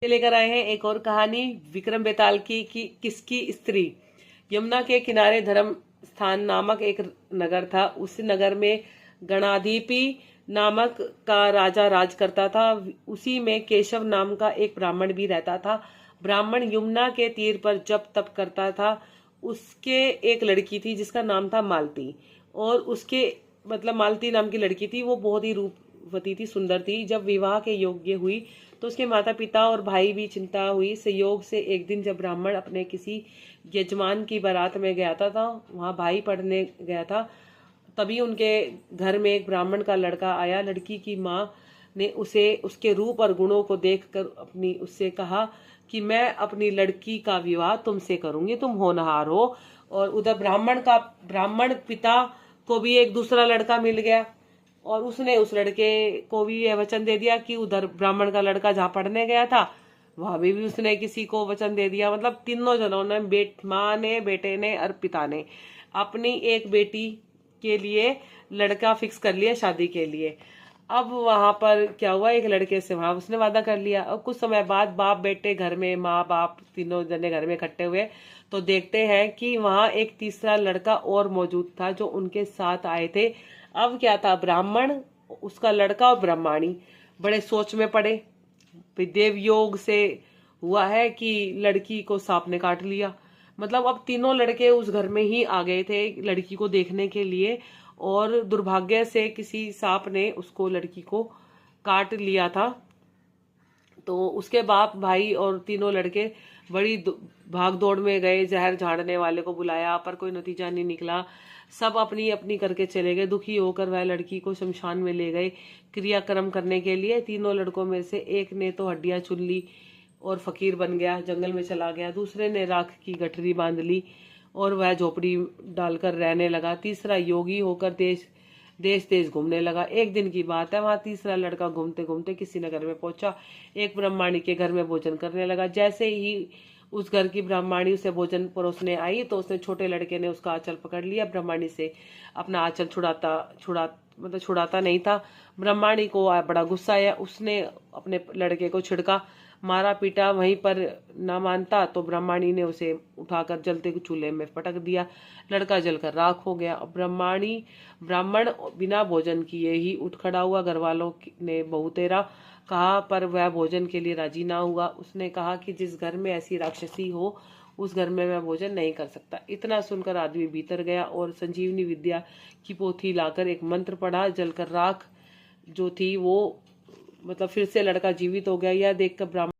लेकर आए हैं एक और कहानी विक्रम बेताल की कि किसकी स्त्री। यमुना के किनारे धर्म स्थान नामक एक नगर था। उस नगर में गणाधिपि नामक का राजा राज करता था। उसी में केशव नाम का एक ब्राह्मण भी रहता था। ब्राह्मण यमुना के तीर पर जप तप करता था। उसके एक लड़की थी जिसका नाम था मालती, और उसके मालती नाम की लड़की थी। वो बहुत ही रूपवती थी, सुंदर थी। जब विवाह के योग्य हुई तो उसके माता पिता और भाई भी चिंता हुई। संयोग से एक दिन जब ब्राह्मण अपने किसी यजमान की बारात में गया था, वहाँ भाई पढ़ने गया था, तभी उनके घर में एक ब्राह्मण का लड़का आया। लड़की की माँ ने उसे उसके रूप और गुणों को देखकर उससे कहा कि मैं अपनी लड़की का विवाह तुमसे करूंगी, तुम होनहार हो। और उधर ब्राह्मण पिता को भी एक दूसरा लड़का मिल गया, और उसने उस लड़के को भी यह वचन दे दिया कि उधर ब्राह्मण का लड़का जहाँ पढ़ने गया था वहां भी उसने किसी को वचन दे दिया। तीनों जनों ने, माँ ने, बेटे ने और पिता ने अपनी एक बेटी के लिए लड़का फिक्स कर लिया शादी के लिए। अब वहां पर क्या हुआ, एक लड़के से वहां उसने वादा कर लिया। अब कुछ समय बाद बाप बेटे घर में, माँ बाप तीनों जने घर में इकट्ठे हुए तो देखते हैं कि वहां एक तीसरा लड़का और मौजूद था जो उनके साथ आए थे। अब क्या था, ब्राह्मण, उसका लड़का और ब्रह्माणी बड़े सोच में पड़े। देव योग से हुआ है कि लड़की को सांप ने काट लिया। अब तीनों लड़के उस घर में ही आ गए थे लड़की को देखने के लिए, और दुर्भाग्य से किसी सांप ने उसको, लड़की को काट लिया था। तो उसके बाप भाई और तीनों लड़के बड़ी भाग दौड़ में गए, जहर झाड़ने वाले को बुलाया पर कोई नतीजा नहीं निकला। सब अपनी अपनी करके चले गए। दुखी होकर वह लड़की को शमशान में ले गए क्रियाक्रम करने के लिए। तीनों लड़कों में से एक ने तो हड्डियां चुन ली और फकीर बन गया, जंगल में चला गया। दूसरे ने राख की गठरी बांध ली और वह झोपड़ी डालकर रहने लगा। तीसरा योगी होकर देश देश घूमने लगा। एक दिन की बात है, वहां तीसरा लड़का घूमते घूमते किसी नगर में पहुंचा। एक ब्राह्मणी के घर में भोजन करने लगा। जैसे ही उस घर की ब्राह्मणी उसे भोजन परोसने आई तो उसने, छोटे लड़के ने उसका आंचल पकड़ लिया। ब्राह्मणी से अपना आंचल छुड़ाता नहीं था। ब्राह्मणी को बड़ा गुस्सा आया। उसने अपने लड़के को छिड़का, मारा पीटा। वहीं पर न मानता तो ब्राह्मणी ने उसे उठाकर जलते चूल्हे में पटक दिया। लड़का जलकर राख हो गया। ब्राह्मण बिना भोजन किए ही उठ खड़ा हुआ। घर वालों ने बहुतेरा कहा पर वह भोजन के लिए राजी ना हुआ। उसने कहा कि जिस घर में ऐसी राक्षसी हो उस घर में मैं भोजन नहीं कर सकता। इतना सुनकर आदमी भीतर गया और संजीवनी विद्या की पोथी लाकर एक मंत्र पढ़ा। जलकर राख जो थी वो फिर से लड़का जीवित हो गया। यह देखकर ब्राह्मण